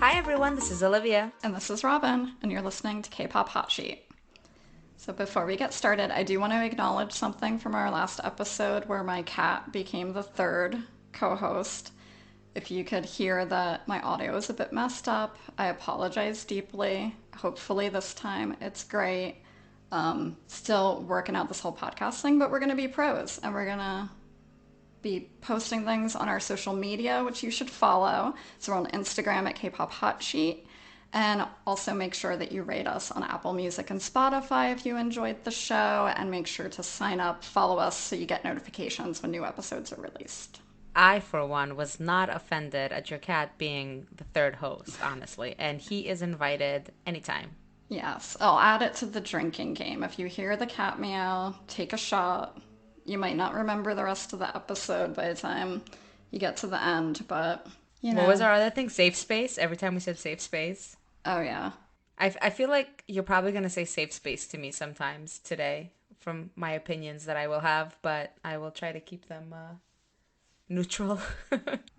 Hi everyone, this is Olivia. And this is Robyn, and you're listening to K-Pop Hot Sheet. So before we get started, I do want to acknowledge something from our last episode where my cat became the third co-host. If you could hear that my audio is a bit messed up, I apologize deeply. Hopefully this time it's great. Still working out this whole podcast thing, but we're going to be pros, and we're going to be posting things on our social media, which you should follow. So we're on Instagram at K-Pop Hot Sheet. And also make sure that you rate us on Apple Music and Spotify if you enjoyed the show. And make sure to sign up, follow us so you get notifications when new episodes are released. I, for one, was not offended at your cat being the third host, honestly. And he is invited anytime. Yes, I'll add it to the drinking game. If you hear the cat meow, take a shot. You might not remember the rest of the episode by the time you get to the end, but, you know. What was our other thing? Safe space? Every time we said safe space. Oh, yeah. I feel like you're probably going to say safe space to me sometimes today from my opinions that I will have, but I will try to keep them neutral.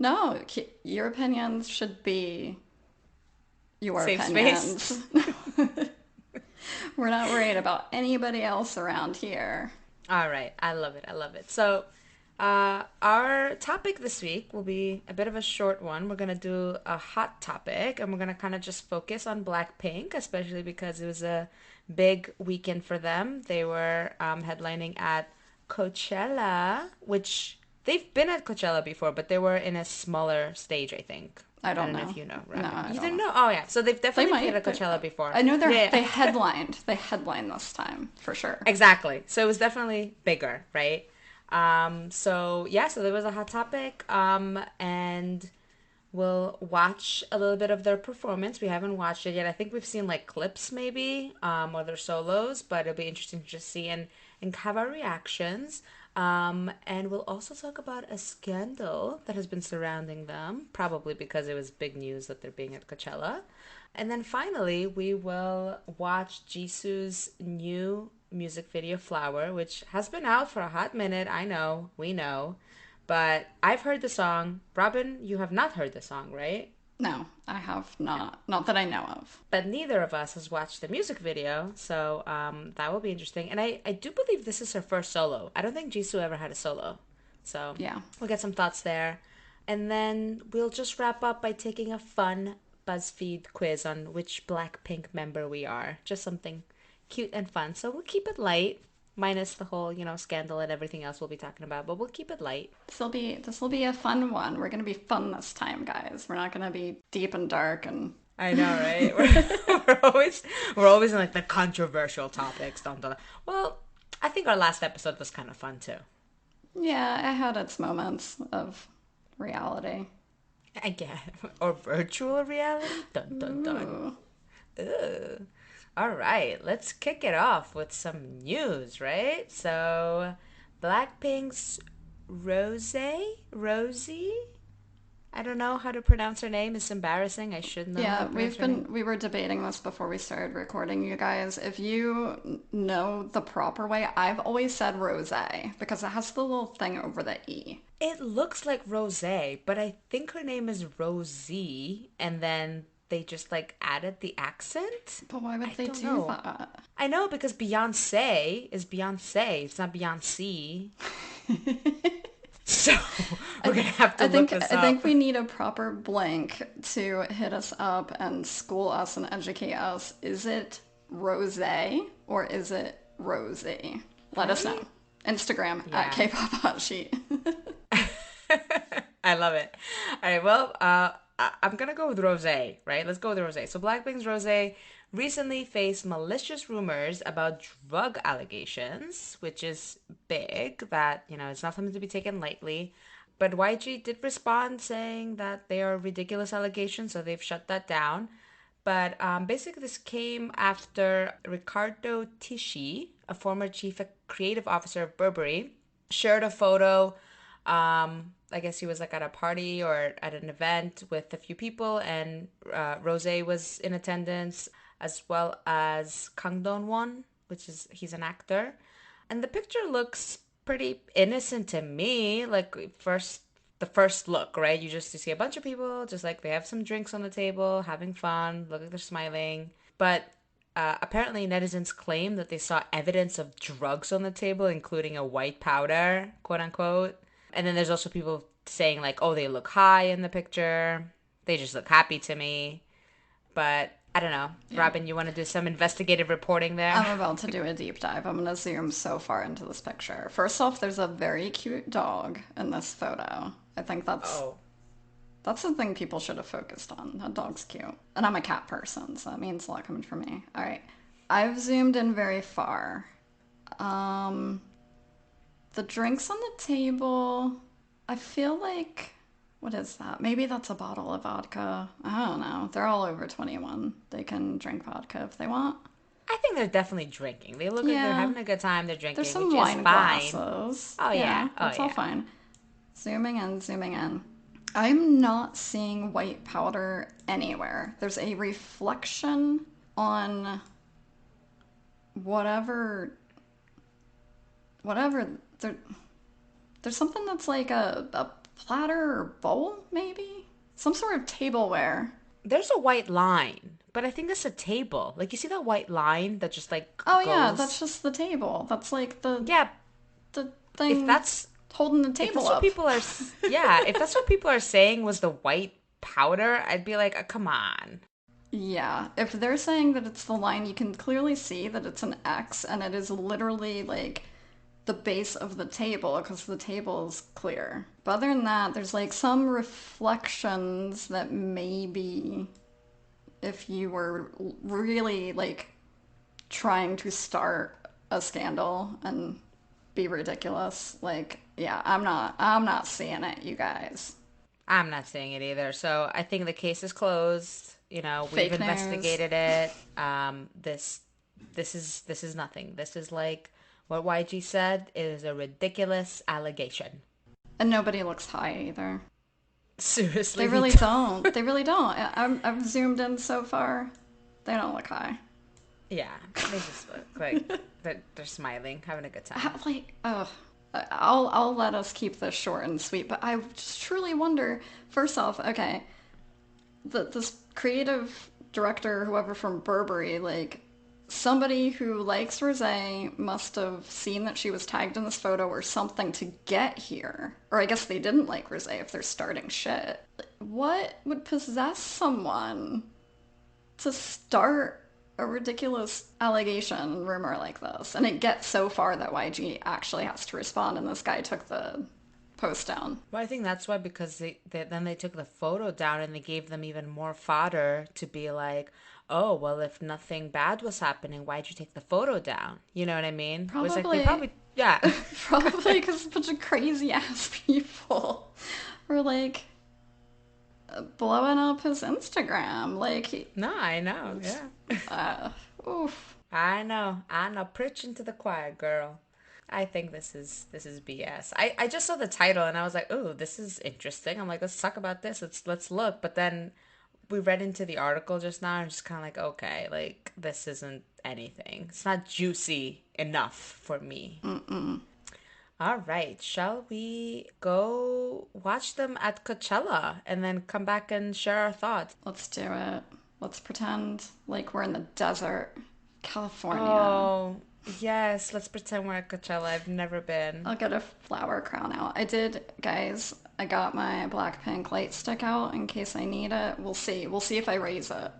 No, your opinions should be your Safe opinions. space. We're not worried about anybody else around here. All right. I love it. I love it. So our topic this week will be a bit of a short one. We're going to do a hot topic, and we're going to kind of just focus on Blackpink, especially because it was a big weekend for them. They were headlining at Coachella, which they've been at Coachella before, but they were in a smaller stage, I think. I don't know. If you know. No, I you don't didn't know. know? Oh, yeah. So they've definitely They played might. at Coachella before. I know Yeah. they headlined. They headlined this time, for sure. Exactly. So it was definitely bigger, right? So there was a hot topic. And we'll watch a little bit of their performance. We haven't watched it yet. I think we've seen like clips maybe, or their solos, but it'll be interesting to just see and have our reactions. And we'll also talk about a scandal that has been surrounding them, probably because it was big news that they're being at Coachella. And then finally, we will watch Jisoo's new music video, Flower, which has been out for a hot minute. I know, we know. But I've heard the song. Robyn, you have not heard the song, right? No, I have not. Not that I know of. But neither of us has watched the music video, so that will be interesting. And I do believe this is her first solo. I don't think Jisoo ever had a solo. So Yeah. we'll get some thoughts there. And then we'll just wrap up by taking a fun Buzzfeed quiz on which Blackpink member we are. Just something cute and fun. So we'll keep it light, minus the whole, scandal and everything else we'll be talking about, but we'll keep it light. This will be a fun one. We're gonna be fun this time, guys. We're not gonna be deep and dark and I know, right? we're always in like the controversial topics. Dun, dun, dun. Well, I think our last episode was kind of fun too. yeah, it had its moments of reality. I guess, or virtual reality. Dun dun dun. Ooh. Ugh. All right, let's kick it off with some news, right? So, Blackpink's Rosie. I don't know how to pronounce her name. It's embarrassing. I should know. Yeah, we were debating this before we started recording, you guys. If you know the proper way, I've always said rose because it has the little thing over the E. It looks like Rose, but I think her name is Rosie, and then they just like added the accent. But why would they don't do know. that? I know because Beyonce is Beyonce. It's not Beyonce. So we're gonna have to look this up. I think we need a proper blank to hit us up and school us and educate us. Is it Rose or is it Rosie? Let us know. Instagram at K-Pop Hot Sheet. I love it. All right, well, I'm gonna go with Rose, right? Let's go with Rose. So Blackpink's Rose recently faced malicious rumors about drug allegations, which is big. That, it's not something to be taken lightly. But YG did respond saying that they are ridiculous allegations, so they've shut that down. But basically, this came after Ricardo Tisci, a former chief creative officer of Burberry, shared a photo. I guess he was like at a party or at an event with a few people, and Rose was in attendance, as well as Kang Don-won, he's an actor. And the picture looks pretty innocent to me. Like, first the first look, right? You see a bunch of people, just like they have some drinks on the table, having fun, look like they're smiling. But apparently, netizens claim that they saw evidence of drugs on the table, including a white powder, quote unquote. And then there's also people saying, like, oh, they look high in the picture. They just look happy to me. But I don't know. Yeah. Robyn, you want to do some investigative reporting there? I'm about to do a deep dive. I'm going to zoom so far into this picture. First off, there's a very cute dog in this photo. I think Oh. that's the thing people should have focused on. That dog's cute. And I'm a cat person, so that means a lot coming from me. All right. I've zoomed in very far. Um, the drinks on the table, I feel like, what is that? Maybe that's a bottle of vodka. I don't know. They're all over 21. They can drink vodka if they want. I think they're definitely drinking. They look like they're Yeah. having a good time. They're There's drinking, some which is wine fine. glasses. Oh, yeah. Yeah, Oh, that's all yeah. fine. Zooming in, zooming in. I'm not seeing white powder anywhere. There's a reflection on whatever whatever there's something that's like a platter or bowl, maybe? Some sort of tableware. There's a white line, but I think that's a table. Like, you see that white line that just, like, Oh yeah, that's goes? just the table. That's like Yeah, the if thing that's holding the if table that's what up. people are, yeah, if that's what people are saying was the white powder, I'd be like, come on. Yeah, if they're saying that it's the line, you can clearly see that it's an X and it is literally like the base of the table because the table is clear. But other than that, there's like some reflections that maybe if you were really like trying to start a scandal and be ridiculous, like yeah, I'm not seeing it, you guys. I'm not saying it either. So I think the case is closed. You know, we've Fake news. investigated it. This is nothing. This is like what YG said. It is a ridiculous allegation. And nobody looks high either. Seriously, They they really don't. don't. They really don't. I've zoomed in so far. They don't look high. Yeah, they just look like they're smiling, having a good time. Like, oh, I'll let us keep this short and sweet. But I just truly wonder. First off, okay, this creative director, whoever from Burberry, like somebody who likes rosé must have seen that she was tagged in this photo or something to get here. Or I guess they didn't like rosé if they're starting shit. What would possess someone to start a ridiculous allegation rumor like this? And it gets so far that YG actually has to respond, and this guy took the post down. Well, I think that's why because then they took the photo down and they gave them even more fodder to be like, oh, well, if nothing bad was happening, why'd you take the photo down? You know what I mean? It was like they Probably, probably, yeah. probably because a bunch of crazy ass people were like blowing up his Instagram. Like, No, I know, yeah. uh, oof. I know. Preaching to the choir, girl. I think this is BS. I just saw the title and I was like, oh, this is interesting. I'm like, let's talk about this. Let's look. But then we read into the article just now and just kind of like, okay, like this isn't anything. It's not juicy enough for me. All right, shall we go watch them at Coachella and then come back and share our thoughts? Let's do it. Let's pretend like we're in the desert, California. Oh, yes, let's pretend we're at Coachella. I've never been. I'll get a flower crown out. I did, guys. I got my Blackpink light stick out in case I need it. We'll see. We'll see if I raise it.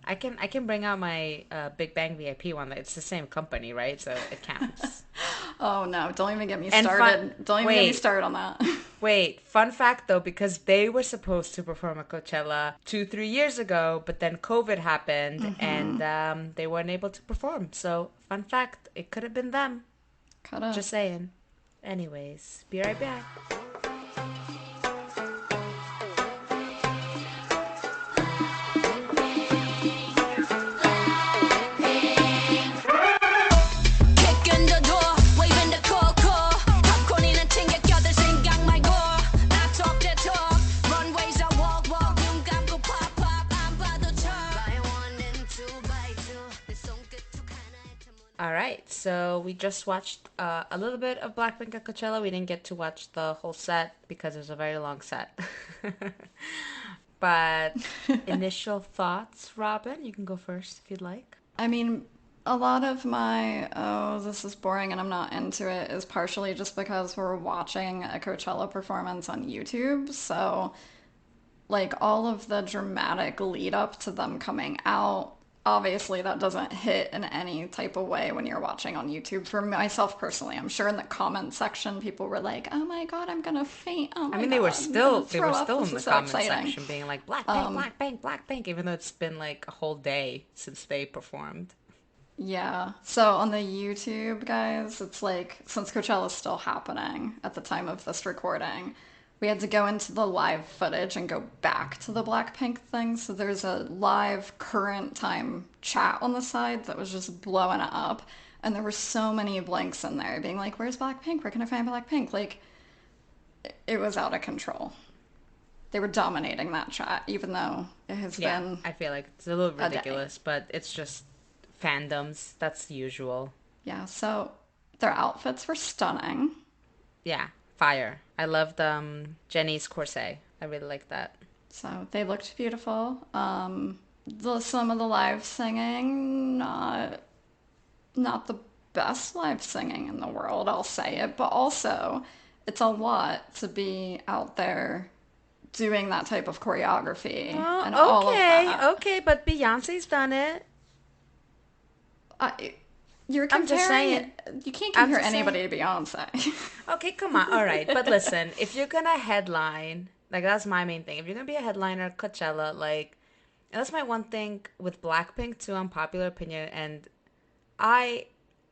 I can bring out my Big Bang VIP one. It's the same company, right? So it counts. Oh no! Don't even get me And fun. started. Don't even get me Wait, started on that. wait. Fun fact though, because they were supposed to perform at Coachella 2, 3 years ago, but then COVID happened and they weren't able to perform. So fun fact, it could have been them. Coulda. Just saying. Anyways, be right back. Kick in the door, waving the cocoa. popcorn이나 챙겨 껴들 생각 말고. I talk the talk, runways I walk, walk. 눈 감고 pop, pop, 안 봐도 쳐. Buy one and two, buy two. 내 손끝 툭 하나에 틈은. All right. so we just watched a little bit of Blackpink at Coachella. We didn't get to watch the whole set because it was a very long set. But initial thoughts, Robin, you can go first if you'd like. I mean, a lot of my, oh, this is boring and I'm not into it is partially just because we're watching a Coachella performance on YouTube. So, like, all of the dramatic lead up to them coming out, obviously that doesn't hit in any type of way when you're watching on YouTube. For myself personally, I'm sure in the comment section people were like, "Oh my god, I'm gonna faint. Oh my I mean, god, they were I'm gonna throw up. still This in the is so comment exciting." section being like Blackpink, Blackpink, Blackpink, even though it's been like a whole day since they performed. Yeah. So on the YouTube, guys, it's like since Coachella's still happening at the time of this recording, we had to go into the live footage and go back to the Blackpink thing. So there's a live current time chat on the side that was just blowing it up. And there were so many blinks in there being like, where's Blackpink? Where can I find Blackpink? Like, it was out of control. They were dominating that chat, even though it has Yeah, been I feel like it's a little a day. ridiculous, but it's just fandoms. That's the usual. Yeah, so their outfits were stunning. Yeah, fire. I loved Jenny's corset. I really like that. So they looked beautiful. Some of the live singing, not the best live singing in the world, I'll say it, but also it's a lot to be out there doing that type of choreography and all of that. Okay, but Beyonce's done it. You're I'm just comparing. saying. You can't I'm compare just anybody to Beyonce. Okay, come on. All right, but listen, if you're gonna headline, like that's my main thing. If you're gonna be a headliner at Coachella, like, and that's my one thing with Blackpink too. Unpopular opinion, and I,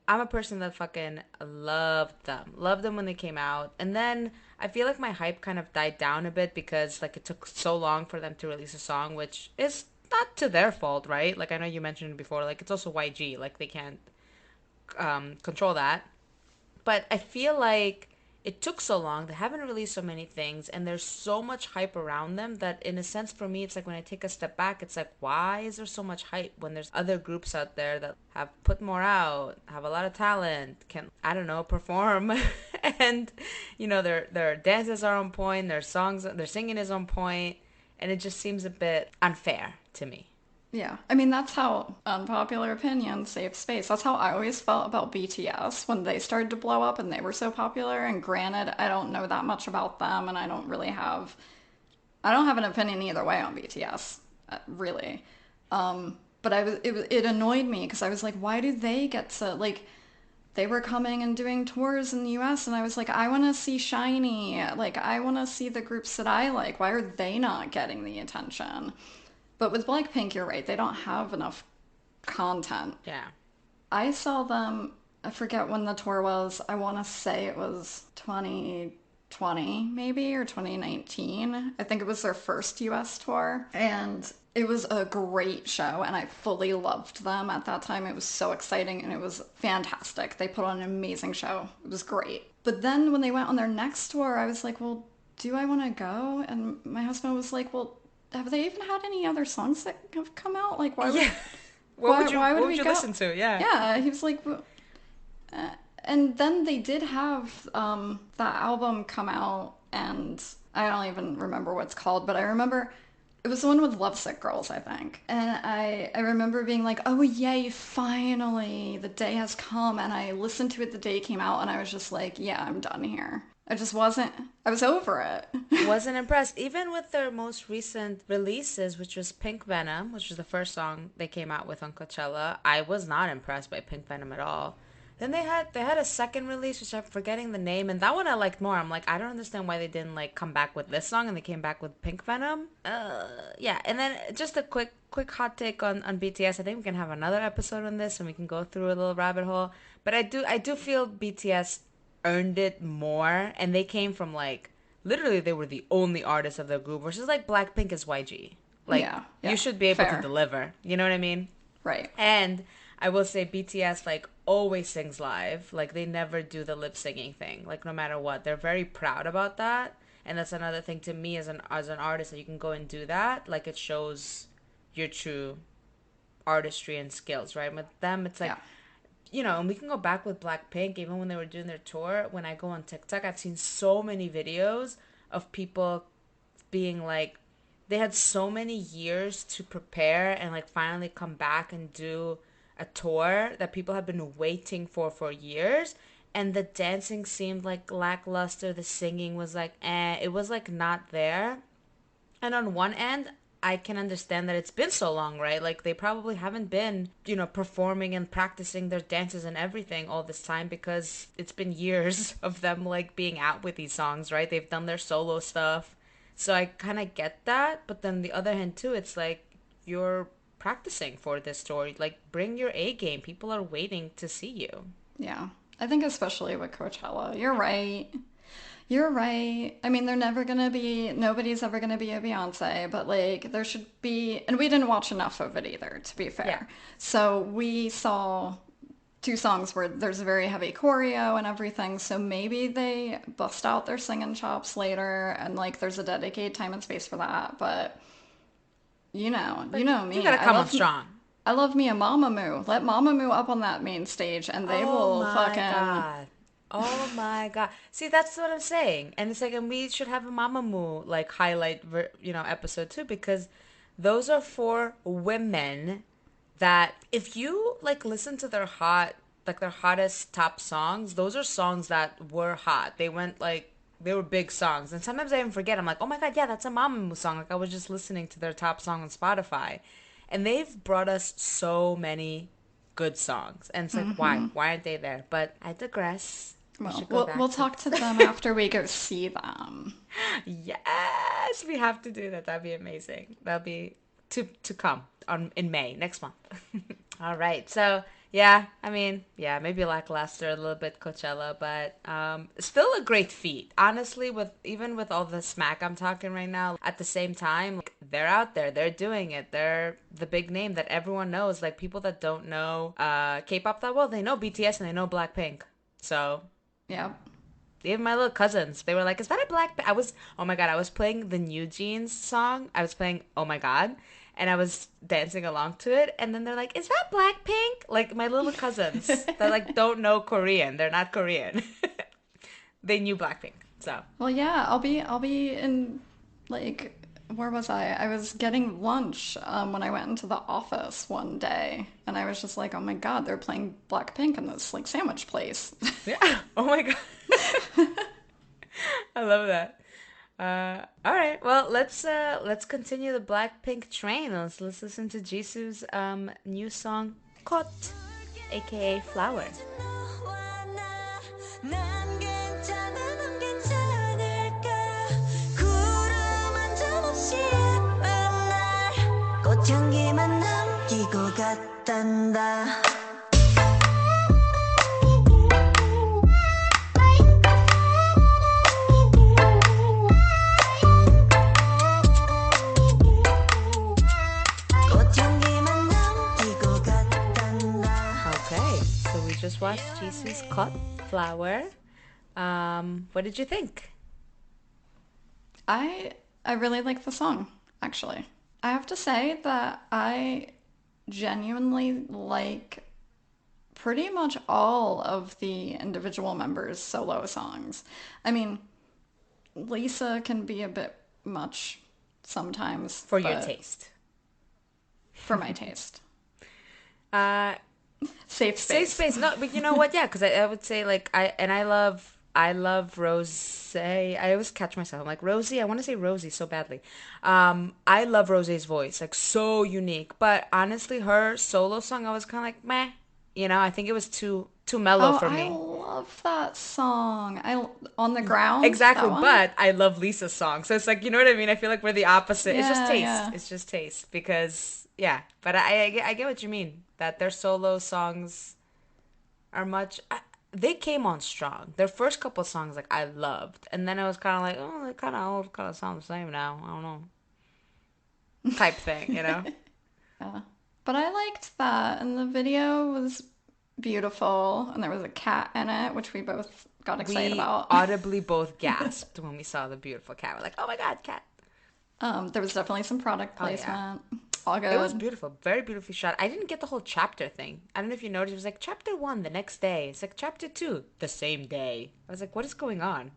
I'm a person that fucking loved them when they came out, and then I feel like my hype kind of died down a bit because like it took so long for them to release a song, which is not to their fault, right? Like I know you mentioned it before, like it's also YG, like they can't control that. But I feel like it took so long. They haven't released so many things, and there's so much hype around them that, in a sense, for me, it's like when I take a step back, it's like, why is there so much hype when there's other groups out there that have put more out, have a lot of talent, can, I don't know, perform, and their dances are on point, their songs, their singing is on point, and it just seems a bit unfair to me. Yeah, I mean, that's how unpopular opinion, safe space. That's how I always felt about BTS when they started to blow up and they were so popular. And granted, I don't know that much about them and I don't have an opinion either way on BTS, really. But it annoyed me because I was like, why do they get to, like, they were coming and doing tours in the US and I was like, I want to see Shiny. Like, I want to see the groups that I like. Why are they not getting the attention? But with Blackpink, you're right. They don't have enough content. Yeah. I saw them, I forget when the tour was. I want to say it was 2020 maybe or 2019. I think it was their first US tour. And it was a great show and I fully loved them at that time. It was so exciting and it was fantastic. They put on an amazing show. It was great. But then when they went on their next tour, I was like, well, do I want to go? And my husband was like, well, have they even had any other songs that have come out? Like, why would, Yeah. why would what we would you go? listen to? Yeah. Yeah, he was like, and then they did have that album come out, and I don't even remember what it's called, but I remember it was the one with Lovesick Girls, I think. And I remember being like, oh, yay, finally, the day has come. And I listened to it the day it came out, and I was just like, yeah, I'm done here. I was over it. Wasn't impressed. Even with their most recent releases, which was Pink Venom, which was the first song they came out with on Coachella, I was not impressed by Pink Venom at all. Then they had a second release, which I'm forgetting the name, and that one I liked more. I'm like, I don't understand why they didn't like come back with this song and they came back with Pink Venom. Yeah. And then just a quick hot take on BTS. I think we can have another episode on this and we can go through a little rabbit hole. But I do feel BTS earned it more, and they came from like literally they were the only artist of the group, versus like Blackpink is YG. Like Yeah, you should be able fair. to deliver. You know what I mean? Right. And I will say BTS like always sings live. Like they never do the lip singing thing. Like no matter what, they're very proud about that. And that's another thing to me as an artist, that you can go and do that. Like it shows your true artistry and skills, right? With them, it's like Yeah. and we can go back with Blackpink, even when they were doing their tour. When I go on TikTok, I've seen so many videos of people being like, they had so many years to prepare and like finally come back and do a tour that people have been waiting for years. And the dancing seemed like lackluster. The singing was like, it was like not there. And on one end, I can understand that it's been so long, right? Like they probably haven't been, performing and practicing their dances and everything all this time because it's been years of them like being out with these songs, right? They've done their solo stuff. So I kind of get that, but then the other hand too, it's like you're practicing for this story. Like bring your A game. People are waiting to see you. Yeah. I think especially with Coachella. You're right. You're right. I mean, nobody's ever going to be a Beyonce, but like there should be, and we didn't watch enough of it either, to be Yeah. fair. So we saw two songs where there's a very heavy choreo and everything. So maybe they bust out their singing chops later and like there's a dedicated time and space for that. But you know You me. gotta come on strong. I love me a Mamamoo. Let Mamamoo up on that main stage and they Oh will my fucking. God. Oh my God. See, that's what I'm saying. And it's like, and we should have a Mamamoo like highlight, episode too, because those are for women that if you like listen to their hottest top songs, those are songs that were hot. They were big songs. And sometimes I even forget. I'm like, oh my God, yeah, that's a Mamamoo song. Like I was just listening to their top song on Spotify. And they've brought us so many good songs. And it's like, why? Why aren't they there? But I digress. We Well, should go we'll back to. talk to them after we go see them. Yes, we have to do that. That'd be amazing. That'll be to come on in May next month. All right. So yeah, I mean, yeah, maybe lackluster a little bit Coachella, but still a great feat. Honestly, with even with all the smack I'm talking right now, at the same time, like, they're out there, they're doing it. They're the big name that everyone knows. Like people that don't know K-pop that well, they know BTS and they know Blackpink. So Yeah. even my little cousins, they were like, "Is that a Blackpink?" Oh my God, I was playing the New Jeans song. I was playing Oh My God, and I was dancing along to it. And then they're like, "Is that Blackpink?" Like my little cousins that like don't know Korean. They're not Korean. They knew Blackpink. So Well, yeah, I'll be in like where was I? I was getting lunch when I went into the office one day, and I was just like, oh my God, they're playing Blackpink in this like sandwich place. yeah. Oh my God. I love that. All right. Well, let's continue the Blackpink train. Let's listen to Jisoo's new song, "Caught," aka "Flower." 너와 난 괜찮아 넌 괜찮을까 구름 한 점 없이 예쁜 날 꽃향기만 남기고 갔단다 꽃향기만 남기고 갔단다 Okay, so we just watched Jisoo's "Caught," "Flower." What did you think? I really like the song, actually. I have to say that I genuinely like pretty much all of the individual members' solo songs. I mean, Lisa can be a bit much sometimes, For your but taste. for my taste. Uh, Safe Safe space. space. No, but you know what? Yeah, because I would say like I love Rose. I always catch myself. I'm like Rosie. I want to say Rosie so badly. I love Rose's voice, like so unique. But honestly, her solo song, I was kind of like meh. I think it was too mellow Oh, for I me. love that song. On the ground, Exactly, that one? but I love Lisa's song. So it's like, you know what I mean? I feel like we're the opposite. It's just Yeah, taste. yeah. It's just taste because yeah. But I get what you mean. That their solo songs are they came on strong. Their first couple songs like I loved, and then it was kind of like, oh, they kind of all kind of sound the same now. I don't know, type thing. Yeah. But I liked that, and the video was beautiful, and there was a cat in it, which we both got excited We about. audibly both gasped when we saw the beautiful cat. We're like, oh my God, cat! There was definitely some product Oh yeah. placement. All It was good. beautiful, very beautifully shot. I didn't get the whole chapter thing. I don't know if you noticed. It was like chapter 1 the next day. It's like chapter 2 the same day. I was like, what is going on?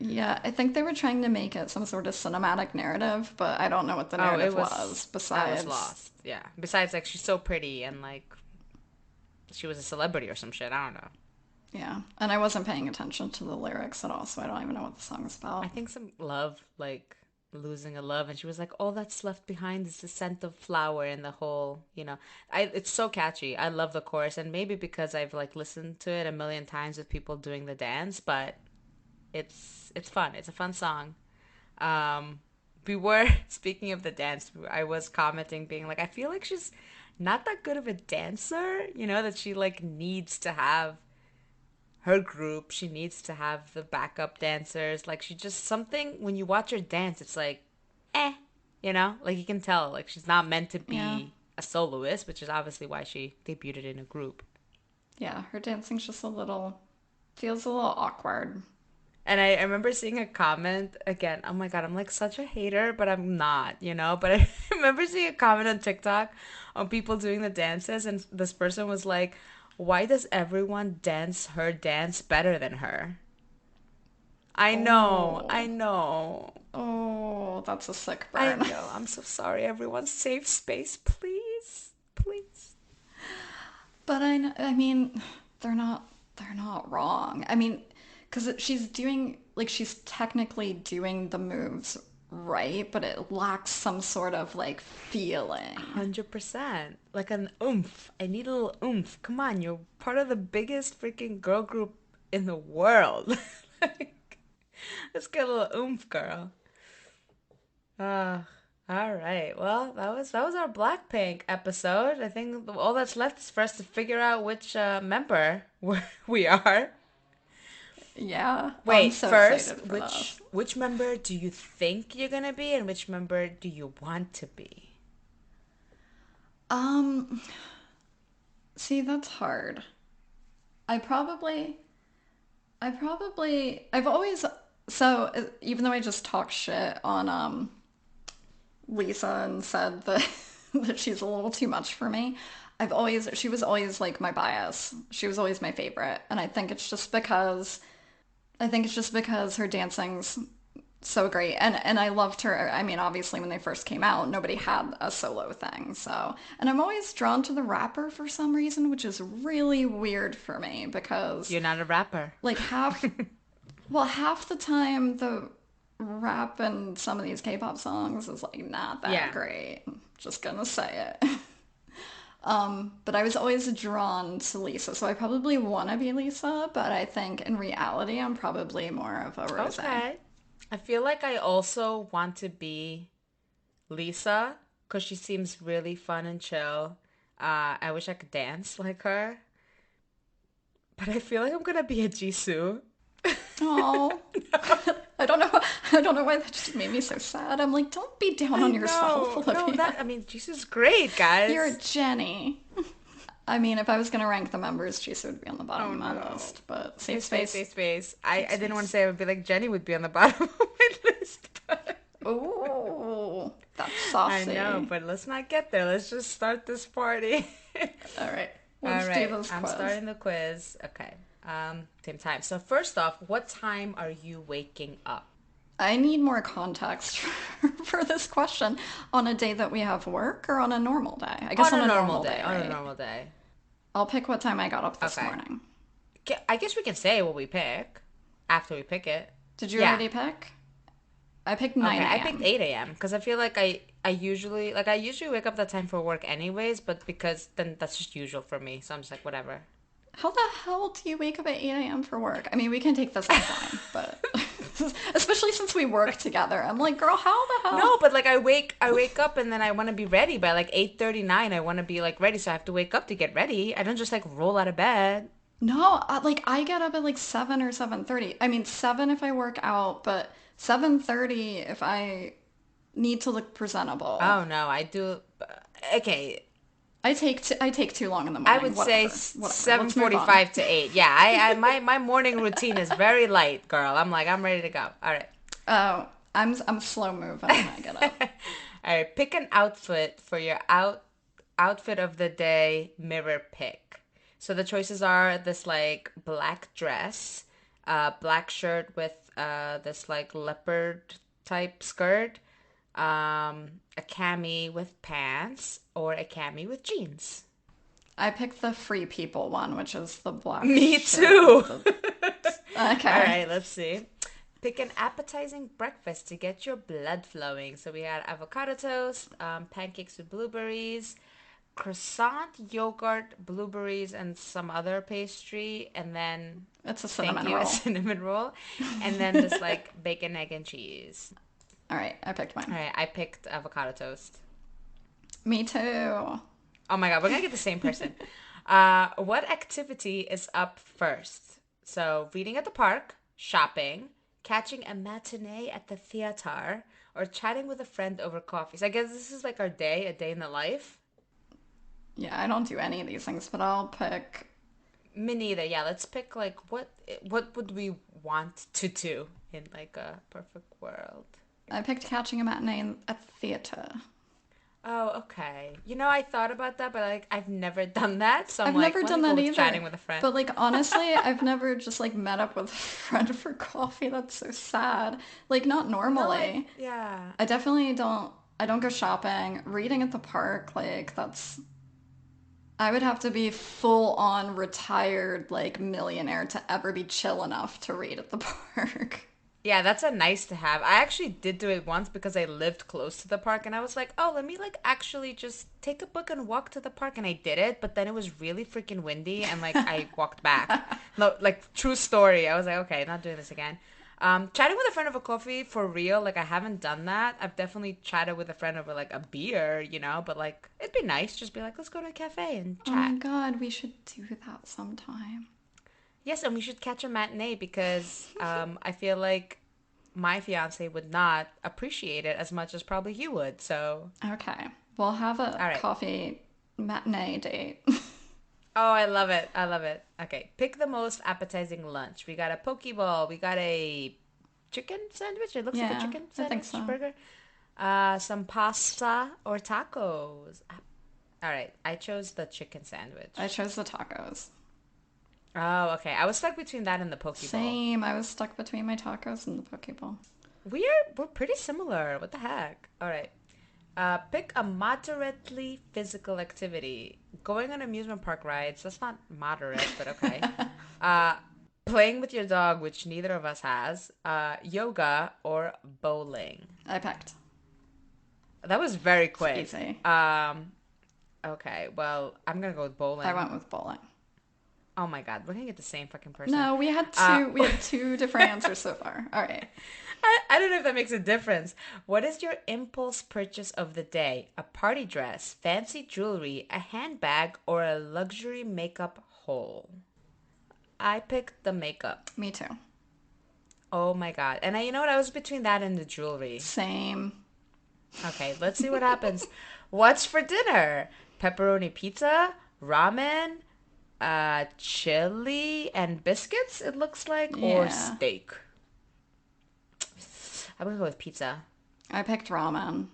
Yeah, I think they were trying to make it some sort of cinematic narrative, but I don't know what the Oh, it narrative was was. I was besides. lost. Yeah. Besides, like, she's so pretty and like she was a celebrity or some shit. I don't know. Yeah, and I wasn't paying attention to the lyrics at all, so I don't even know what the song is I about. think some love, like losing a love, and she was like, "All that's left behind is the scent of flower and the whole." It's so catchy. I love the chorus, and maybe because I've like listened to it a million times with people doing the dance, but it's fun. It's a fun song. Um, we were speaking of the dance. I was commenting, being like, I feel like she's not that good of a dancer. That she like needs to have her group. She needs to have the backup dancers. Like she just something when you watch her dance, it's like, eh, like you can tell like she's not meant to Yeah, be a soloist, which is obviously why she debuted in a group. yeah, her dancing's just feels a little awkward. And I remember seeing a comment again. Oh my God, I'm like such a hater, but I'm not. But I remember seeing a comment on TikTok on people doing the dances, and this person was like, why does everyone dance her dance better than her? I know, I Oh, know, oh, that's a sick I burn. know. I'm so sorry, everyone. Safe space, please. Please. But I mean, they're not wrong. I mean, because she's technically doing the moves right, but it lacks some sort of like feeling. 100%. Like an oomph. I need a little oomph. Come on, you're part of the biggest freaking girl group in the world. Like, let's get a little oomph, girl. Ah, all right. Well, that was our Blackpink episode. I think all that's left is for us to figure out which member we are. Yeah, I'm Wait, so first, excited for which this. which member do you think you're gonna be, and which member do you want to be? Um, See, that's hard. I probably, I've always, even though I just talk shit on Lisa and said that that she's a little too much for me. She was always like my bias. She was always my favorite, and I think it's just because her dancing's so great, and I loved her. I mean, obviously when they first came out, nobody had a solo thing, so and I'm always drawn to the rapper for some reason, which is really weird for me because You're not a rapper. like half the time the rap in some of these K-pop songs is like not that Yeah. great. Just gonna say it. But I was always drawn to Lisa, so I probably want to be Lisa, but I think in reality I'm probably more of a Rose. Okay. I feel like I also want to be Lisa because she seems really fun and chill. I wish I could dance like her, but I feel like I'm gonna be a Jisoo. Oh, I don't know. I don't know why that just made me so sad. I'm like, don't be down I on yourself, know. No, Olivia. I mean, Jisoo's great, You're a guys. Jenny. I mean, if I was gonna rank the members, Jisoo would be on the bottom Oh of my no. list. But safe Safe space, space, safe space. I, safe I didn't want to space. say I would be like Jenny would be on the bottom of my list, but Ooh, that's I know, saucy. but let's not get there. Let's just start this party. All right, All let's do right, this I'm quiz. starting the quiz. Okay. Same time. So first off, what time are you waking up? I need more context for this question. On a day that we have work or on a normal day? I guess On on a a normal normal day. day, On a right? normal day. I'll pick what time I got up this Okay. morning. I guess we can say what we pick after we pick it. Did you Yeah. already pick? I picked Okay. 9 I picked a.m. 8 a.m. because I feel like I usually wake up that time for work anyways, but because then that's just usual for me. So I'm just like whatever. How the hell do you wake up at 8 a.m. for work? I mean, we can take this offline, but especially since we work together. I'm like, girl, how the hell? No, but like I wake up and then I want to be ready by like 8:39. I want to be like ready, so I have to wake up to get ready. I don't just like roll out of bed. No, I get up at like 7 or 7:30. I mean, 7 if I work out, but 7:30 if I need to look presentable. Oh no, I do. Okay, I take too long in the I morning. would say Whatever. seven Let's move on. forty-five to 8. Yeah, my morning routine is very light, girl. I'm ready to go. All right. Oh, I'm slow moving when I get up. All right, pick an outfit for your outfit of the day mirror pick. So the choices are this like black dress, black shirt with this like leopard type skirt, a cami with pants, or a cami with jeans. I picked the Free People one, which is the black Me shirt too. with the... Okay. All right, let's see. Pick an appetizing breakfast to get your blood flowing. So we had avocado toast, pancakes with blueberries, croissant, yogurt, blueberries, and some other pastry, and then It's a thank cinnamon you, a roll. cinnamon roll, and then just like bacon, egg, and cheese. All right, I picked All mine. right, I picked avocado toast. Me too. Oh my god, we're gonna get the same person. What activity is up first? So, reading at the park, shopping, catching a matinee at the theater, or chatting with a friend over coffee. So, I guess this is like our day, a day in the life. Yeah, I don't do any of these things, but I'll pick. Me neither. Yeah, let's pick like what would we want to do in like a perfect world? I picked catching a matinee at the theater. Oh, okay. You know, I thought about that, but like I've never done that, so I'm I've like, never let done me go that with either. chatting with a friend. But like honestly, I've never just like met up with a friend for coffee. That's so sad. Like not No, normally. yeah. I definitely don't. I don't go shopping. Reading at the park, like that's. I would have to be full on retired like millionaire to ever be chill enough to read at the park. Yeah, that's a nice to have. I actually did do it once because I lived close to the park and I was like, oh, let me like actually just take a book and walk to the park. And I did it, but then it was really freaking windy and like I walked back. No, like true story. I was like, okay, not doing this again. Chatting with a friend over coffee for real, like I haven't done that. I've definitely chatted with a friend over like a beer, you know, but like it'd be nice just be like, let's go to a cafe and Oh my chat. god, we should do that sometime. Yes, and we should catch a matinee because I feel like my fiance would not appreciate it as much as probably you would. So, Okay, we'll have a all right. coffee matinee date. Oh, I love it. I love it. Okay, pick the most appetizing lunch. We got a poke bowl. We got a chicken sandwich. It looks like a Yeah, chicken I think sandwich so. burger. Some pasta or tacos. All right, I chose the chicken sandwich. I chose the tacos. Oh, okay. I was stuck between that and the poke bowl. Same. I was stuck between my tacos and the poke bowl. We're pretty similar. What the heck? All right. Pick a moderately physical activity. Going on amusement park rides. That's not moderate, but okay. Uh, Playing with your dog, which neither of us has. Yoga or bowling. I picked. That was very It's quick. easy. Okay. Well, I'm gonna go with bowling. I went with bowling. Oh my God, we're gonna get the same fucking person. No, we had two. We had two different answers so far. All right. I don't know if that makes a difference. What is your impulse purchase of the day? A party dress, fancy jewelry, a handbag, or a luxury makeup haul? I picked the makeup. Me too. Oh my God. And you know what? I was between that and the jewelry. Same. Okay, let's see what happens. What's for dinner? Pepperoni pizza, ramen, chili and biscuits, it looks like, or Yeah. steak. I'm gonna go with pizza. I picked ramen.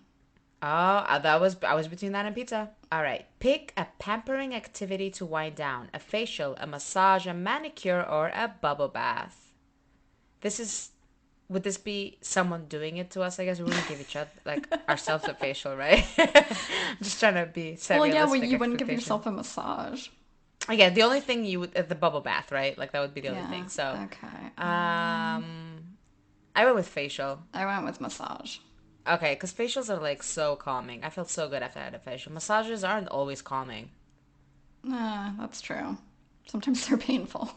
Oh, I was between that and pizza. All right. Pick a pampering activity to wind down. A facial, a massage, a manicure, or a bubble bath. Would this be someone doing it to us? I guess we wouldn't give each other, like, ourselves a facial, right? I'm just trying to be set Well, yeah, well, realistic you wouldn't give expectation. yourself a massage. Yeah, the only thing you would, the bubble bath, right? Like, that would be the only Yeah. thing. So, Okay. I went with facial. I went with massage. Okay, because facials are, like, so calming. I felt so good after I had a facial. Massages aren't always calming. That's true. Sometimes they're painful.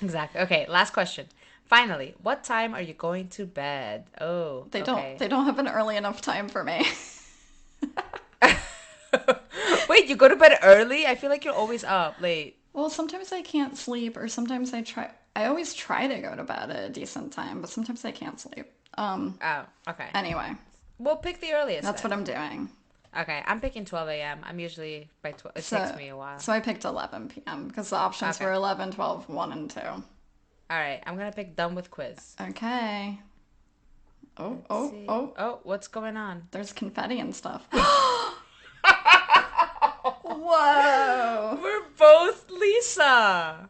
Exactly. Okay, last question. Finally, what time are you going to bed? Oh, They okay. don't have an early enough time for me. Wait, you go to bed early? I feel like you're always up late. Well, sometimes I can't sleep, or sometimes I always try to go to bed at a decent time, but sometimes I can't sleep. Oh, okay. Anyway, We'll pick the earliest. that's then. what I'm doing. Okay, I'm picking 12 a.m. I'm usually by 12. It takes me a while. So I picked 11 p.m. because the options Okay. were 11, 12, 1, and 2. All right, I'm gonna pick done with quiz. Okay. Oh, Let's oh, see. oh. Oh, what's going on? There's confetti and stuff. Whoa. We're both Lisa.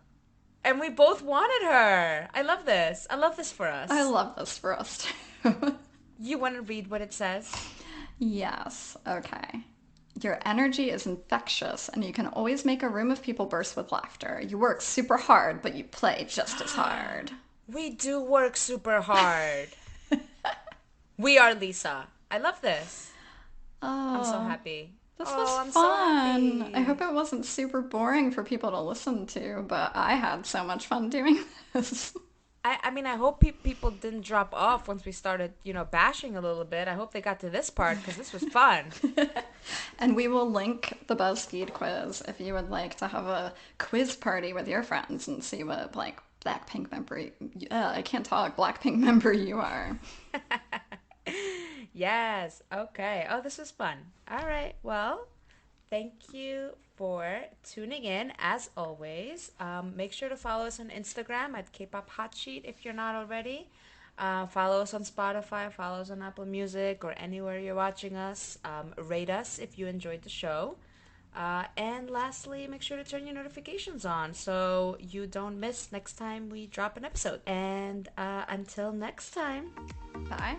And we both wanted her. I love this. I love this for I us. love this for us too. You want to read what it says? Yes, okay. Your energy is infectious, and you can always make a room of people burst with laughter. You work super hard, but you play just as hard. We do work super hard. We are Lisa. I love this. I'm so Oh, happy. this Oh, was I'm so fun. I happy. hope it wasn't super boring for people to listen to, but I had so much fun doing this. I mean, I hope people didn't drop off once we started, bashing a little bit. I hope they got to this part because this was fun. And we will link the BuzzFeed quiz if you would like to have a quiz party with your friends and see what like Blackpink member, I can't talk, Blackpink member you are. Yes. Okay. Oh, this was fun. All right. Well, thank you for tuning in as always. Make sure to follow us on Instagram at K-pop Hot Sheet if you're not already. Follow us on Spotify, follow us on Apple Music or anywhere you're watching us. Rate us if you enjoyed the show. And lastly, make sure to turn your notifications on so you don't miss next time we drop an episode. And until next time. Bye.